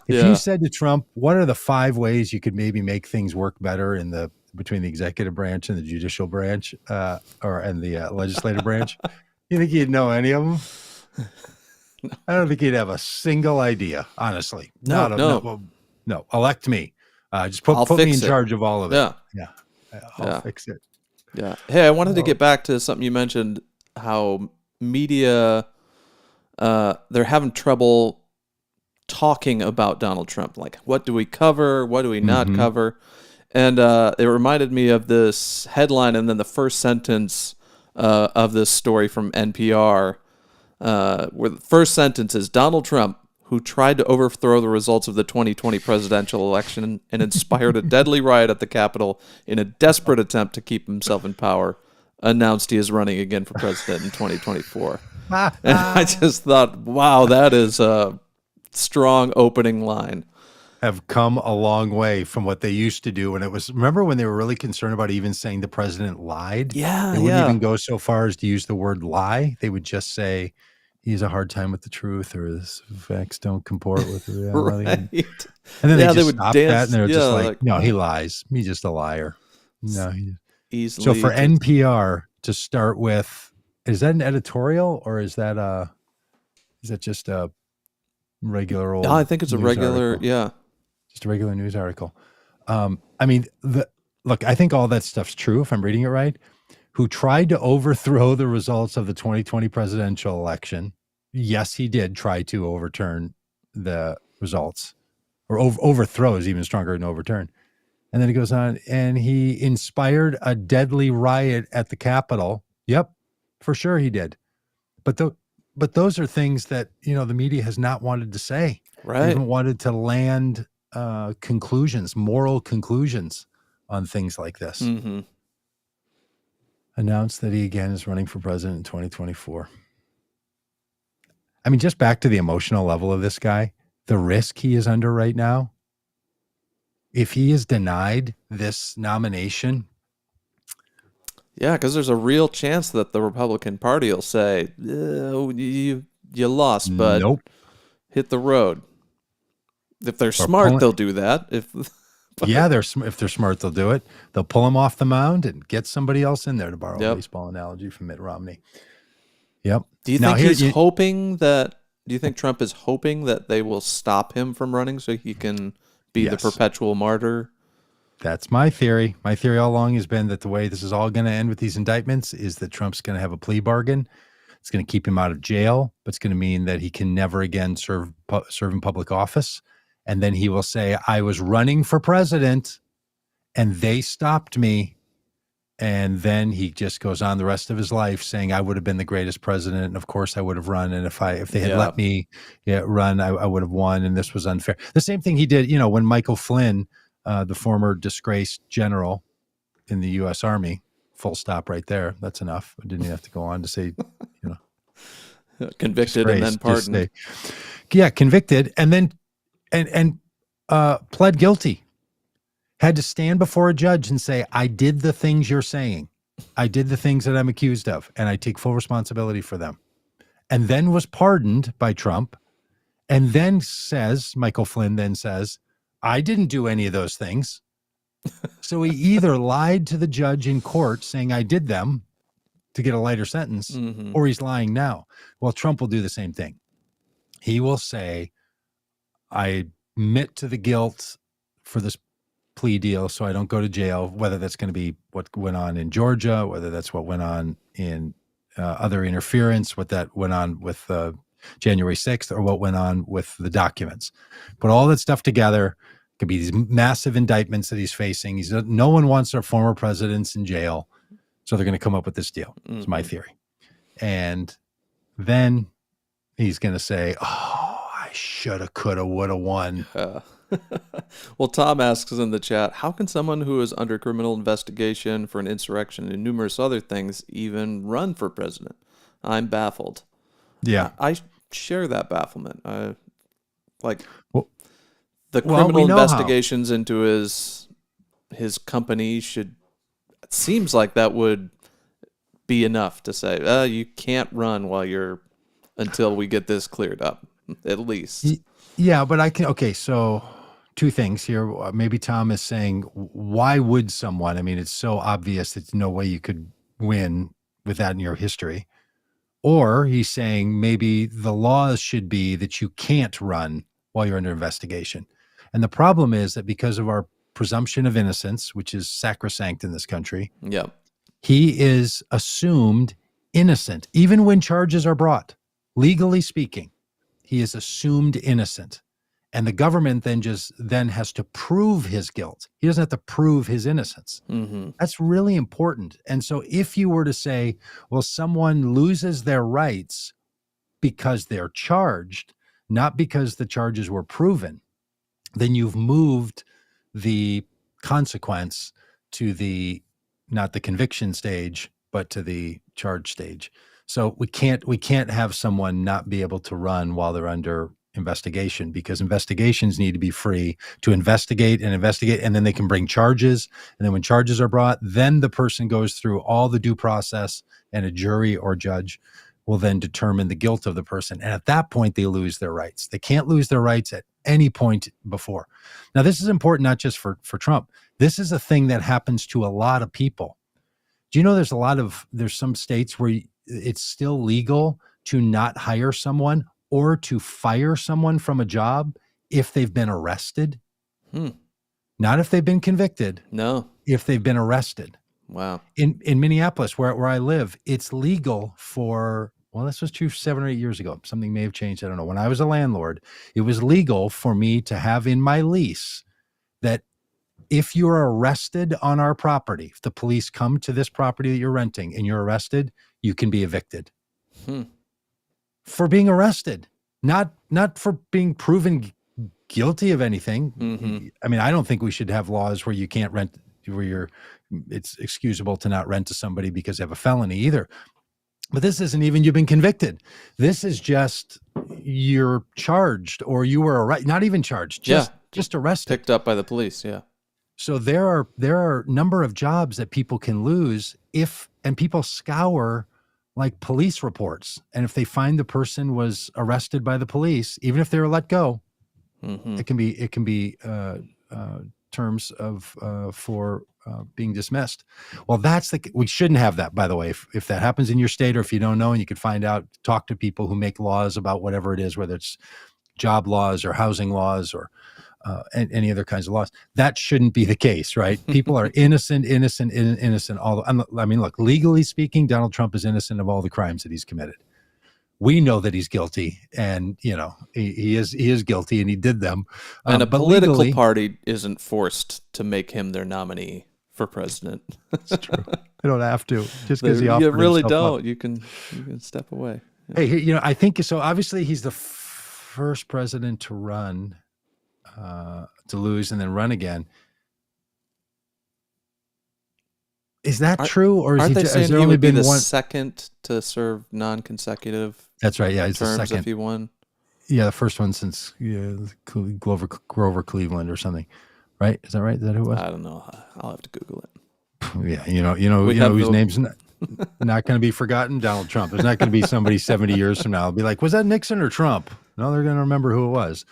If you said to Trump, what are the 5 ways you could maybe make things work better in the between the executive branch and the judicial branch, and the legislative branch, you think he'd know any of them? I don't think he'd have a single idea, honestly. No. No. Elect me. Just I'll put me in fix it. charge of all of it. Yeah. I'll fix it. Yeah. Hey, I wanted to get back to something you mentioned, how media, they're having trouble talking about Donald Trump. Like, what do we cover? What do we not cover? And it reminded me of this headline and then the first sentence of this story from NPR, where the first sentence is, Donald Trump, who tried to overthrow the results of the 2020 presidential election and inspired a deadly riot at the Capitol in a desperate attempt to keep himself in power, announced he is running again for president in 2024. And I just thought, wow, that is a strong opening line. Have come a long way from what they used to do when it was, remember when they were really concerned about even saying the president lied? Yeah, They wouldn't even go so far as to use the word lie. They would just say he has a hard time with the truth, or his facts don't comport with reality. Right. And then Yeah, they they just would stopped dance- that, and they were just yeah, like, like- no, he lies. He's just a liar. No. Easily. So for NPR to start with, is that an editorial or is that just a regular old? No, I think it's a news regular, article? yeah. Just a regular news article. I mean, look, I think all that stuff's true if I'm reading it right. Who tried to overthrow the results of the 2020 presidential election. Yes, he did try to overturn the results, or overthrow is even stronger than overturn. And then it goes on, and he inspired a deadly riot at the Capitol. Yep, for sure he did. But those are things that, the media has not wanted to say. They Right. haven't wanted to land conclusions, moral conclusions on things like this. Mm-hmm. Announced that he again is running for president in 2024. I mean, just back to the emotional level of this guy, the risk he is under right now. If he is denied this nomination. Yeah, because there's a real chance that the Republican Party will say, you lost, bud. Nope. Hit the road. If they're smart, they'll do that. Yeah, if they're smart, they'll do it. They'll pull him off the mound and get somebody else in there, to borrow a baseball analogy from Mitt Romney. Yep. Do you think Trump is hoping that they will stop him from running so he can be the perpetual martyr? That's my theory. My theory all along has been that the way this is all going to end with these indictments is that Trump's going to have a plea bargain. It's going to keep him out of jail, but it's going to mean that he can never again serve in public office. And then he will say, I was running for president and they stopped me. And then he just goes on the rest of his life saying, I would have been the greatest president. And of course I would have run. And if they had let me run, I would have won. And this was unfair. The same thing he did, when Michael Flynn, the former disgraced general in the U.S. Army, full stop right there. That's enough. I didn't have to go on to say, convicted and then pardoned. Convicted and then and pled guilty. Had to stand before a judge and say, I did the things you're saying. I did the things that I'm accused of, and I take full responsibility for them. And then was pardoned by Trump. And then Michael Flynn then says, I didn't do any of those things. So he either lied to the judge in court saying I did them to get a lighter sentence, or he's lying now. Well, Trump will do the same thing. He will say, I admit to the guilt for this plea deal so I don't go to jail, whether that's going to be what went on in Georgia, whether that's what went on in other interference, what that went on with January 6th, or what went on with the documents. Put all that stuff together. Could be these massive indictments that he's facing. No one wants our former presidents in jail, so they're going to come up with this deal. It's my theory. And then he's going to say, oh, I shoulda, coulda, woulda won. Well, Tom asks in the chat, how can someone who is under criminal investigation for an insurrection and numerous other things even run for president? I'm baffled. Yeah. I share that bafflement. The criminal investigations into his company it seems like that would be enough to say, you can't run until we get this cleared up, at least. Yeah, but I can, okay, so two things here. Maybe Tom is saying, why would someone? I mean, it's so obvious that no way you could win with that in your history. Or he's saying maybe the laws should be that you can't run while you're under investigation. And the problem is that because of our presumption of innocence, which is sacrosanct in this country, Yeah. he is assumed innocent, even when charges are brought. Legally speaking, he is assumed innocent. And the government then has to prove his guilt. He doesn't have to prove his innocence. Mm-hmm. That's really important. And so if you were to say, well, someone loses their rights because they're charged, not because the charges were proven, then you've moved the consequence to not the conviction stage, but to the charge stage. So we can't have someone not be able to run while they're under investigation, because investigations need to be free to investigate, and then they can bring charges. And then when charges are brought, then the person goes through all the due process, and a jury or judge will then determine the guilt of the person. And at that point, they lose their rights. They can't lose their rights at any point before. Now, this is important not just for Trump. This is a thing that happens to a lot of people. Do you know there's some states where it's still legal to not hire someone or to fire someone from a job if they've been arrested? Not if they've been convicted. No. If they've been arrested. Wow. In Minneapolis, where I live, it's legal this was true 7 or 8 years ago. Something may have changed. I don't know. When I was a landlord, it was legal for me to have in my lease that if you're arrested on our property, if the police come to this property that you're renting and you're arrested, you can be evicted. For being arrested, not for being proven guilty of anything. Mm-hmm. I mean, I don't think we should have laws where you can't rent, it's excusable to not rent to somebody because they have a felony either. But this isn't even you've been convicted. This is just you're charged, or you were not even charged, just arrested, picked up by the police. Yeah. So there are a number of jobs that people can lose and people scour like police reports. And if they find the person was arrested by the police, even if they were let go, it can be terms of for being dismissed. Well, we shouldn't have that, by the way. If that happens in your state, or if you don't know and you can find out, talk to people who make laws about whatever it is, whether it's job laws or housing laws or and any other kinds of laws. That shouldn't be the case, right? People are innocent. Look, legally speaking, Donald Trump is innocent of all the crimes that he's committed. We know that he's guilty, and he is guilty, and he did them. And a political party isn't forced to make him their nominee for president. That's true. They don't have to, just because he offered. You really himself don't. up. You can step away. Yeah. Hey, I think so. Obviously, he's the first president to run. To lose and then run again. Is that true, or aren't they saying has there he only would be been the one second to serve non-consecutive? That's right. Yeah, he's the terms second. if he won. Yeah, the first one since Grover Cleveland or something, right? Is that right? Is that who it was? I don't know. I'll have to Google it. Yeah, you know whose name's not going to be forgotten. Donald Trump. There's not going to be somebody 70 years from now. It'll be like, was that Nixon or Trump? No, they're going to remember who it was.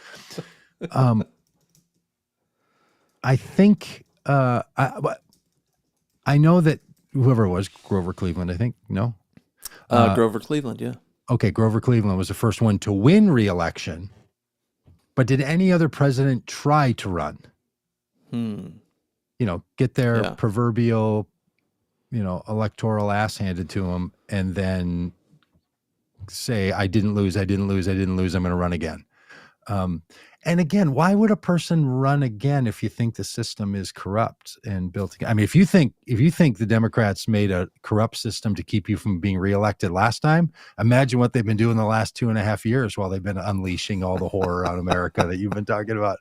I think I know that whoever it was, Grover Cleveland, I think. No, Grover Cleveland. Yeah. Okay, Grover Cleveland was the first one to win re-election. But did any other president try to run? Get their proverbial, electoral ass handed to them, and then say, I didn't lose. I'm going to run again. And again, why would a person run again if you think the system is corrupt and built? I mean, if you think the Democrats made a corrupt system to keep you from being reelected last time, imagine what they've been doing the last 2.5 years while they've been unleashing all the horror on America that you've been talking about.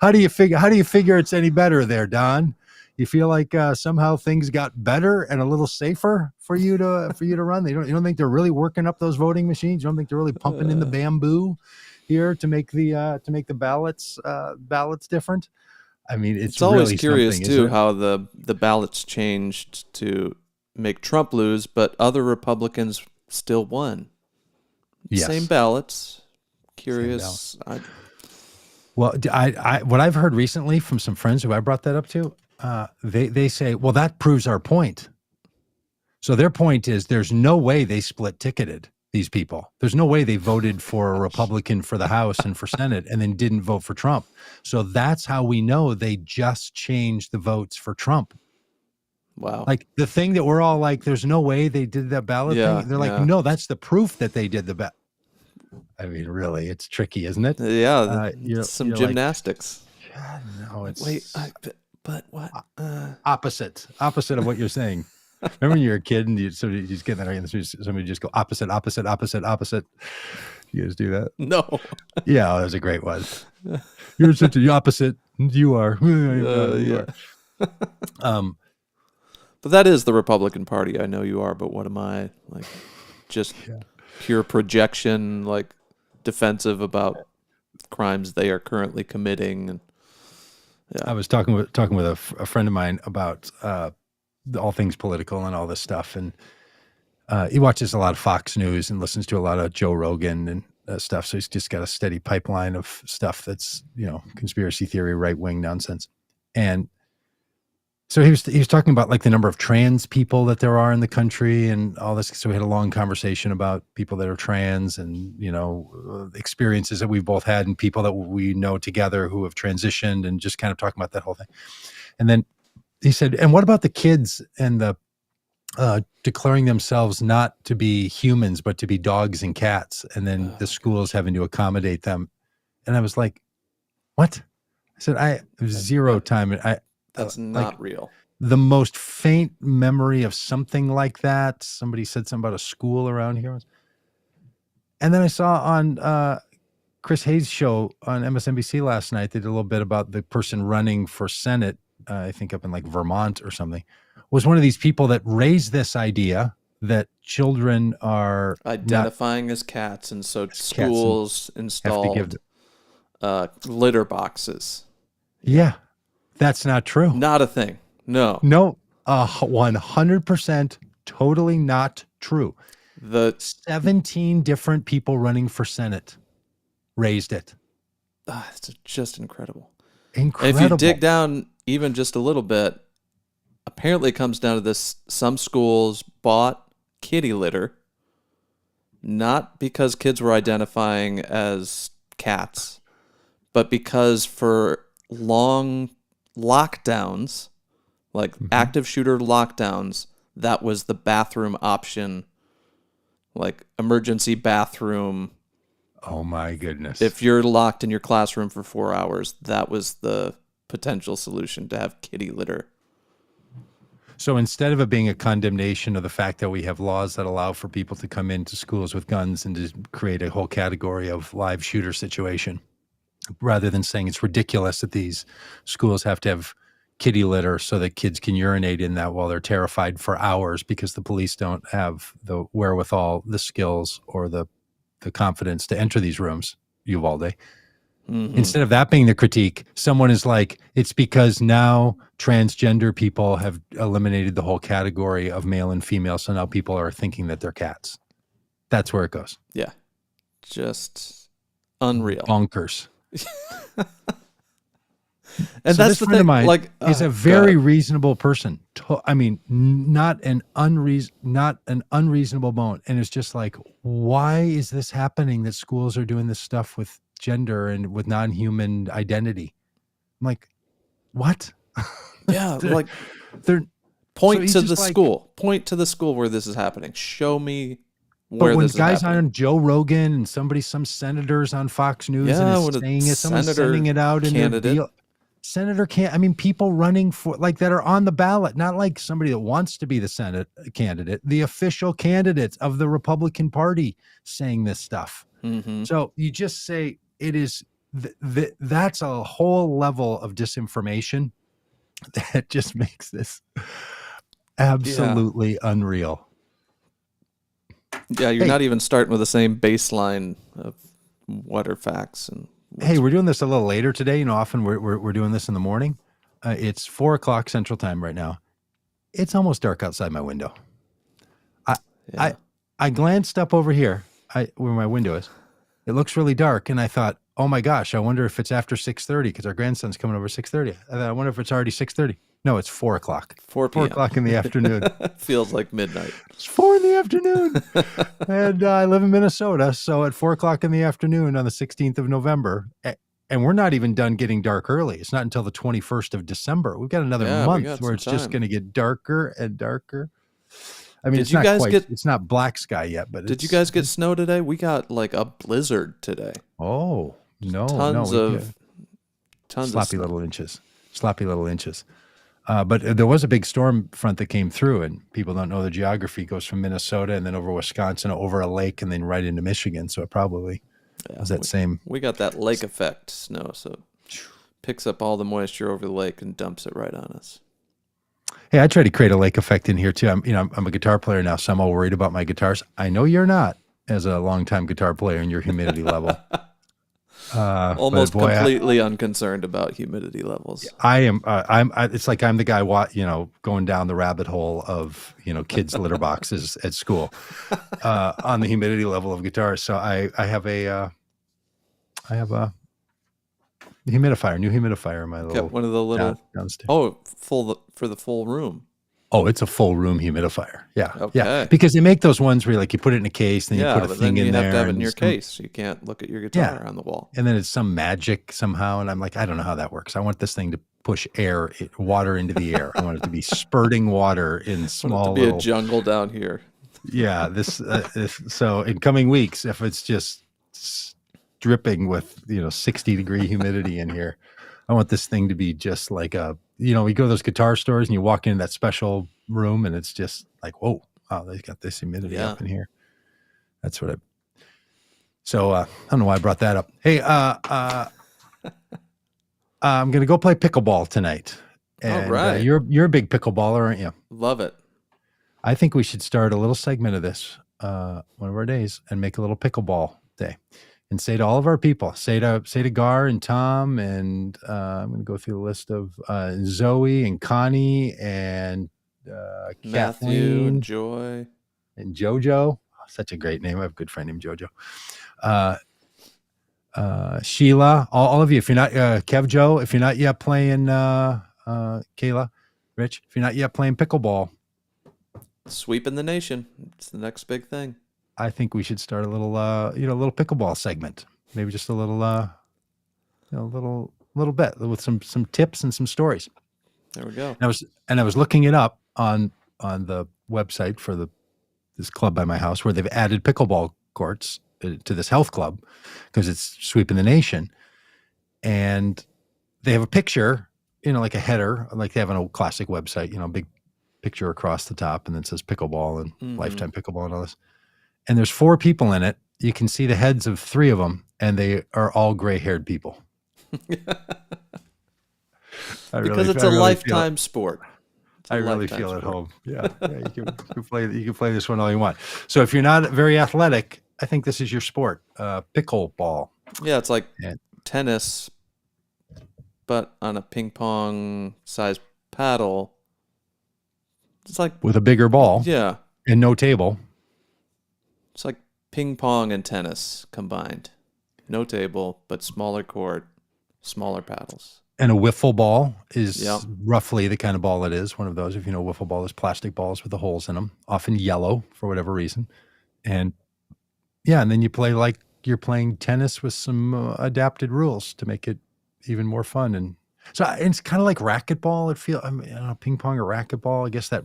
How do you figure it's any better there, Don? You feel like somehow things got better and a little safer for you to run? You don't think they're really working up those voting machines? You don't think they're really pumping in the bamboo here to make the ballots different? I mean, it's always really curious too how the ballots changed to make Trump lose, but other Republicans still won. Yes. Same ballots. Curious. Well, what I've heard recently from some friends who I brought that up to, they say, well, that proves our point. So their point is there's no way they split ticketed these people. There's no way they voted for a Republican for the House and for Senate and then didn't vote for Trump. So that's how we know they just changed the votes for Trump. Wow. Like the thing that we're all like, there's no way they did that ballot thing. They're like, no, that's the proof that they did the ballot. I mean, really, it's tricky, isn't it? Yeah, some you're gymnastics. Like, no, it's but what? Opposite of what you're saying. Remember when you were a kid and you just get that and somebody just go opposite. You guys do that? No. Yeah, that was a great one. You're such the opposite. You are. Yeah. But that is the Republican Party. I know you are, but what am I? Like, just pure projection, like defensive about crimes they are currently committing. And I was talking with a friend of mine about all things political and all this stuff, and he watches a lot of Fox News and listens to a lot of Joe Rogan and stuff. So he's just got a steady pipeline of stuff that's conspiracy theory, right wing nonsense. And so he was talking about like the number of trans people that there are in the country and all this. So we had a long conversation about people that are trans and experiences that we've both had and people that we know together who have transitioned and just kind of talking about that whole thing. And then he said, and what about the kids and the declaring themselves not to be humans, but to be dogs and cats, and then the schools having to accommodate them? And I was like, what? I said, I have zero time. That's not real. The most faint memory of something like that. Somebody said something about a school around here. And then I saw on Chris Hayes' show on MSNBC last night, they did a little bit about the person running for Senate, I think up in like Vermont or something, was one of these people that raised this idea that children are identifying as cats, and so schools installed litter boxes. Yeah, that's not true. Not a thing. No. 100% totally not true. The 17 different people running for Senate raised it. It's just incredible. Incredible. If you dig down even just a little bit, apparently it comes down to this. Some schools bought kitty litter, not because kids were identifying as cats, but because for long lockdowns, like active shooter lockdowns, that was the bathroom option, like emergency bathroom. Oh my goodness. If you're locked in your classroom for 4 hours, that was the potential solution, to have kitty litter. So instead of it being a condemnation of the fact that we have laws that allow for people to come into schools with guns and to create a whole category of live shooter situation, rather than saying it's ridiculous that these schools have to have kitty litter so that kids can urinate in that while they're terrified for hours because the police don't have the wherewithal, the skills, or the confidence to enter these rooms, Uvalde. Instead of that being the critique, someone is like, it's because now transgender people have eliminated the whole category of male and female, so now people are thinking that they're cats. That's where it goes. Yeah. Just unreal. Bonkers. And so that's this the friend thing, of mine like, is a very reasonable person. I mean, not an unreasonable moment. And it's just like, why is this happening? That schools are doing this stuff with gender and with non-human identity. I'm like, what? Yeah, like point to the school. Point to the school where this is happening. Show me where this is happening. But when guys on Joe Rogan and some senators on Fox News and is saying it, someone's sending it out in their deal. Senator can't, I mean, people running for, like, that are on the ballot, not like somebody that wants to be the Senate candidate, the official candidates of the Republican Party saying this stuff. So you just say it is, that's a whole level of disinformation that just makes this absolutely unreal. Yeah, you're not even starting with the same baseline of what are facts. And hey, we're doing this a little later today. You know, often we're doing this in the morning. It's 4:00 Central Time right now. It's almost dark outside my window. I glanced up over here, where my window is. It looks really dark, and I thought, oh my gosh, I wonder if it's after 6:30 because our grandson's coming over 6:30. I wonder if it's already 6:30. No, it's 4 o'clock. 4 4 p.m. o'clock in the afternoon. Feels like midnight. It's 4 in the afternoon. And I live in Minnesota. So at 4 o'clock in the afternoon on the 16th of November, and we're not even done getting dark early. It's not until the 21st of December. We've got another month where it's just going to get darker and darker. I mean, it's not black sky yet, but did you guys get snow today? We got like a blizzard today. Oh, no. Tons of sloppy little inches. Sloppy little inches. But there was a big storm front that came through, and people don't know the geography. It goes from Minnesota and then over Wisconsin, over a lake, and then right into Michigan. So it probably was that same. We got that lake effect snow, so it picks up all the moisture over the lake and dumps it right on us. Hey, I try to create a lake effect in here too. I'm a guitar player now, so I'm all worried about my guitars. I know you're not, as a longtime guitar player, and your humidity level. Almost completely unconcerned about humidity levels. I am. It's like I'm the guy, going down the rabbit hole of kids' litter boxes at school on the humidity level of guitars. So I have a humidifier, new humidifier in my little. One of the little downstairs. Oh, for the full room. Oh, it's a full room humidifier. Yeah. Okay. Yeah. Because they make those ones where you put it in a case, then you put a thing in there. You have to have it in your case. You can't look at your guitar on the wall. And then it's some magic somehow. And I'm like, I don't know how that works. I want this thing to push water into the air. I want it to be spurting water in small. I want it to be a jungle down here. Yeah. So in coming weeks, if it's just dripping with 60-degree humidity in here, I want this thing to be just like we go to those guitar stores and you walk into that special room and it's just like, whoa, wow, they got this humidity up in here. That's what so I don't know why I brought that up. Hey, I'm going to go play pickleball tonight. And, all right. You're a big pickleballer, aren't you? Love it. I think we should start a little segment of this one of our days and make a little pickleball day. And say to all of our people, say to Gar and Tom, and I'm going to go through the list of Zoe and Connie and Matthew Kathleen and Joy and JoJo. Oh, such a great name. I have a good friend named JoJo. Sheila, all of you. If you're not Kev Joe, if you're not yet playing Kayla, Rich, if you're not yet playing pickleball, sweeping the nation. It's the next big thing. I think we should start a little, little pickleball segment. Maybe just a little, little bit with some tips and some stories. There we go. And I was looking it up on the website for this club by my house where they've added pickleball courts to this health club because it's sweeping the nation, and they have a picture, like a header, like they have an old classic website, big picture across the top, and then it says pickleball and Lifetime Pickleball and all this. And there's 4 people in it. You can see the heads of 3 of them, and they are all gray-haired people. Because it's a lifetime sport. I really feel at home. Yeah, you can play this one all you want. So if you're not very athletic, I think this is your sport. Pickleball. Yeah, it's like tennis, but on a ping pong size paddle. It's like with a bigger ball. Yeah, and no table. It's like ping pong and tennis combined. No table, but smaller court, smaller paddles. And a wiffle ball is roughly the kind of ball it is. One of those, if you know, wiffle ball is plastic balls with the holes in them, often yellow for whatever reason. And and then you play like you're playing tennis with some adapted rules to make it even more fun. And so it's kind of like racquetball. It feels, ping pong or racquetball. I guess that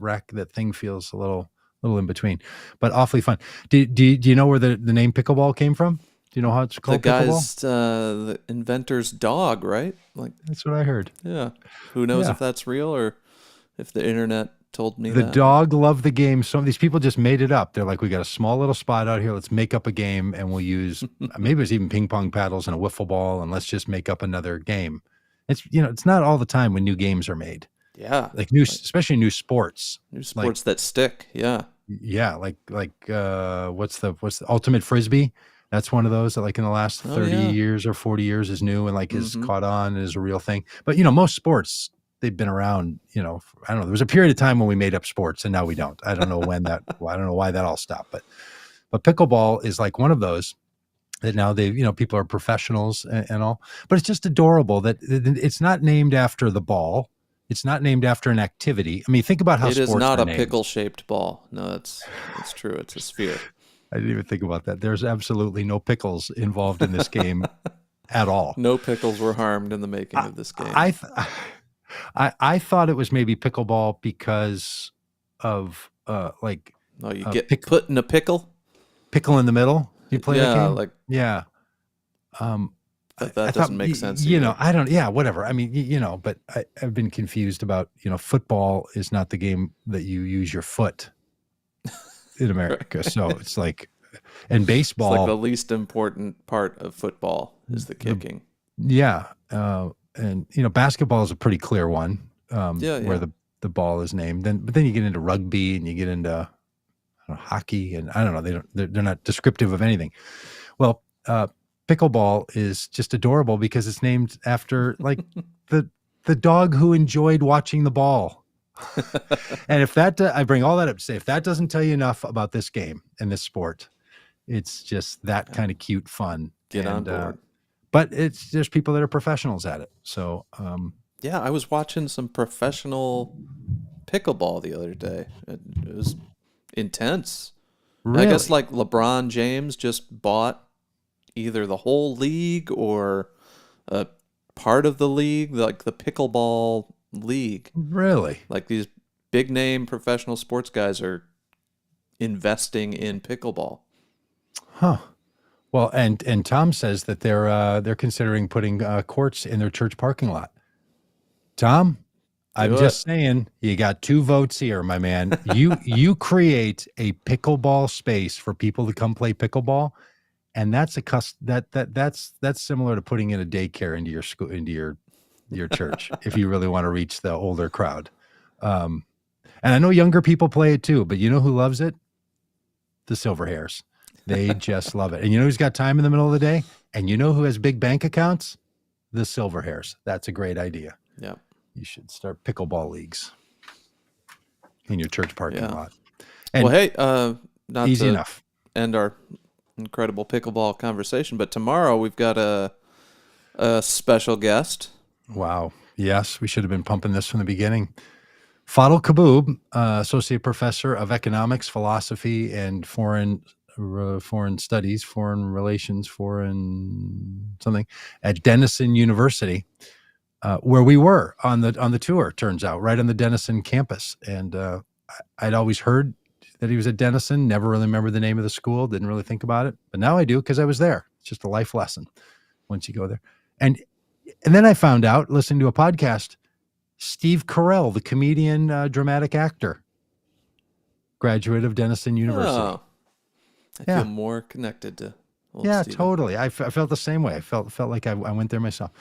thing feels a little in between, but awfully fun. Do you know where the name pickleball came from? Do you know how it's called? The guy's, the inventor's dog, right? Like that's what I heard. Yeah. Who knows if that's real or if the internet told me the that. dog loved the game. Some of these people just made it up. They're like, we got a small little spot out here. Let's make up a game, and we'll use maybe it's even ping pong paddles and a wiffle ball, and let's just make up another game. It's it's not all the time when new games are made. Yeah, especially new sports. New sports that stick. Yeah. Yeah, like what's the ultimate frisbee? That's one of those that in the last 30 years or 40 years is new and is caught on and is a real thing. But most sports, they've been around, I don't know. There was a period of time when we made up sports and now we don't. I don't know when I don't know why that all stopped. But pickleball is like one of those. that now people are professionals and all, but it's just adorable that it's not named after the ball. It's not named after an activity. I mean, think about how It is sports not are a named. pickle-shaped ball. No, that's true. It's a sphere. I didn't even think about that. There's absolutely no pickles involved in this game at all. No pickles were harmed in the making of this game. I thought it was maybe pickleball because of like Oh, you get put in a pickle? Pickle in the middle. You play that game? Like yeah. But that doesn't make sense. I don't. Yeah, whatever. I mean, but I've been confused about football is not the game that you use your foot in America. So it's like, and baseball, it's like the least important part of football is the kicking. Yeah, and basketball is a pretty clear one. Where the ball is named. But then you get into rugby and you get into hockey, and I don't know. They're not descriptive of anything. Well, pickleball is just adorable because it's named after like the dog who enjoyed watching the ball. And if that, I bring all that up to say, if that doesn't tell you enough about this game and this sport, it's just that kind of cute fun. Get on board. But there's people that are professionals at it. So, I was watching some professional pickleball the other day. It was intense. Really? I guess like LeBron James just bought either the whole league or a part of the league, like the pickleball league. Really? Like these big name professional sports guys are investing in pickleball. Huh. Well, and Tom says that they're considering putting courts in their church parking lot. Tom, I'm just saying, you got 2 votes here, my man. You create a pickleball space for people to come play pickleball, and that's that's similar to putting in a daycare into your school, into your church, if you really want to reach the older crowd. And I know younger people play it too, but you know who loves it? The silver hairs. They just love it. And you know who's got time in the middle of the day? And you know who has big bank accounts? The silver hairs. That's a great idea. Yeah. You should start pickleball leagues in your church parking lot. And well, hey, not easy to enough. End our incredible pickleball conversation, but tomorrow we've got a special guest. Wow. Yes, we should have been pumping this from the beginning. Fadl Kaboub, Associate Professor of Economics, Philosophy, and Foreign Studies, Foreign Relations, Foreign something at Denison University, where we were on the tour. Turns out, right on the Denison campus, and I'd always heard that he was at Denison. Never really remember the name of the school. Didn't really think about it, but now I do because I was there. It's just a life lesson once you go there, and then I found out, listening to a podcast, Steve Carell, the comedian, dramatic actor, graduate of Denison University. Oh, I feel more connected to old Steven. Totally. I felt the same way. I felt like I went there myself.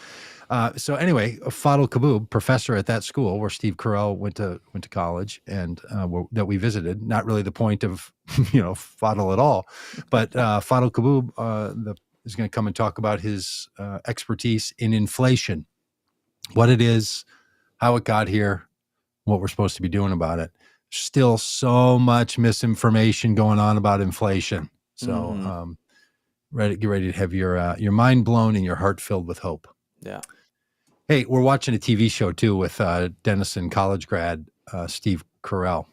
So anyway, Fadl Kaboub, professor at that school where Steve Carell went to college, and that we visited. Not really the point of Fadl at all, but Fadl Kaboub is going to come and talk about his expertise in inflation, what it is, how it got here, what we're supposed to be doing about it. Still so much misinformation going on about inflation. So get ready to have your mind blown and your heart filled with hope. Yeah. Hey, we're watching a TV show too with Denison college grad Steve Carell.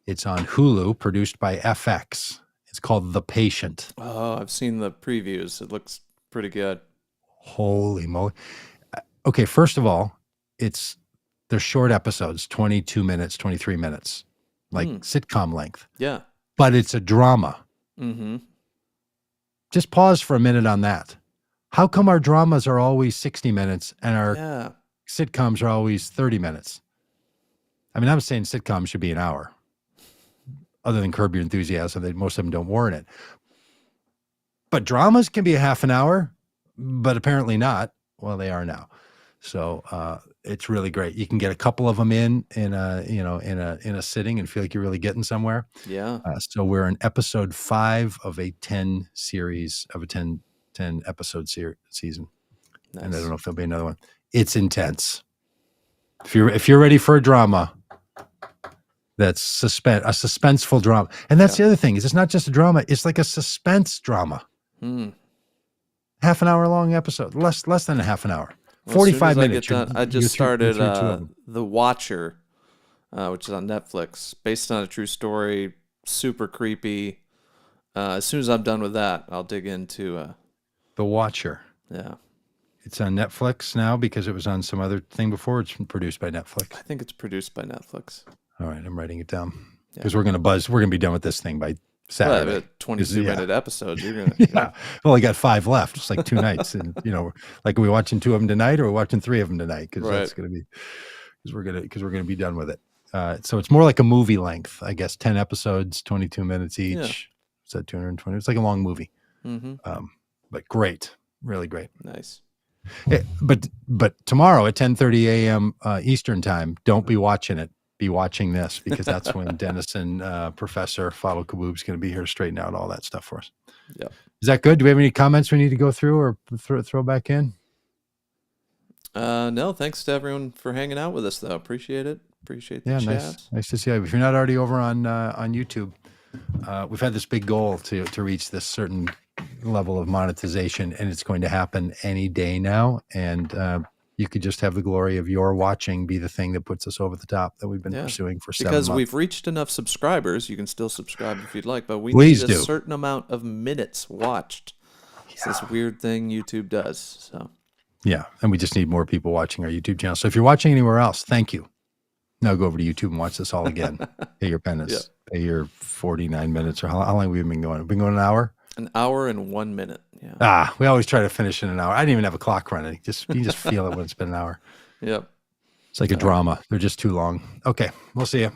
It's on Hulu, produced by FX. It's called The Patient. Oh, I've seen the previews. It looks pretty good. Holy moly. Okay, first of all, they're short episodes, 22 minutes, 23 minutes, like sitcom length. Yeah. But it's a drama. Mm-hmm. Just pause for a minute on that. How come our dramas are always 60 minutes and our sitcoms are always 30 minutes? I mean, I'm saying sitcoms should be an hour. Other than Curb Your Enthusiasm, most of them don't warrant it. But dramas can be a half an hour, but apparently not. Well, they are now. So it's really great. You can get a couple of them in a sitting and feel like you're really getting somewhere. Yeah. So we're in episode 5 of a 10 series of a 10 episode season. Nice. And I don't know if there'll be another one. It's intense. If you're ready for a drama, that's a suspenseful drama. And that's the other thing, is it's not just a drama, it's like a suspense drama. half an hour long episode, less than a half an hour. Well, 45 as soon as minutes. I get done, I just started The Watcher, which is on Netflix, based on a true story, super creepy. As soon as I'm done with that, I'll dig into The Watcher. Yeah. It's on Netflix now because it was on some other thing before. It's produced by Netflix. I think it's produced by Netflix. All right, I'm writing it down because we're going to be done with this thing by Saturday. Well, 22-minute episodes. You're gonna. Yeah. Well, I got 5 left. It's like 2 nights, and like, are we watching 2 of them tonight, or are we watching 3 of them tonight? Because that's going to be because we're going to be done with it. So it's more like a movie length, I guess. 10 episodes, 22 minutes each. Yeah. Is that 220? It's like a long movie. Mm-hmm. But great, really great. Nice. But tomorrow at 10:30 a.m. Eastern time, don't be watching it. Be watching this, because that's when Dennis and Professor Fadl Kaboob's going to be here to straighten out all that stuff for us. Yeah. Is that good? Do we have any comments we need to go through or throw back in? No, thanks to everyone for hanging out with us, though. Appreciate it. Appreciate the chat. Nice to see you. If you're not already over on YouTube, we've had this big goal to reach this certain level of monetization, and it's going to happen any day now. And you could just have the glory of your watching be the thing that puts us over the top that we've been pursuing for 7 months. Because we've reached enough subscribers. You can still subscribe if you'd like, but we Please need a certain amount of minutes watched. It's this weird thing YouTube does. So yeah, and we just need more people watching our YouTube channel. So if you're watching anywhere else, thank you. Now go over to YouTube and watch this all again. Pay your penance. Pay your 49 minutes, or how long have we been going? We've been going an hour? An hour and 1 minute. Yeah. We always try to finish in an hour. I didn't even have a clock running. You just feel it when it's been an hour. Yep. It's like a drama. They're just too long. Okay, we'll see you.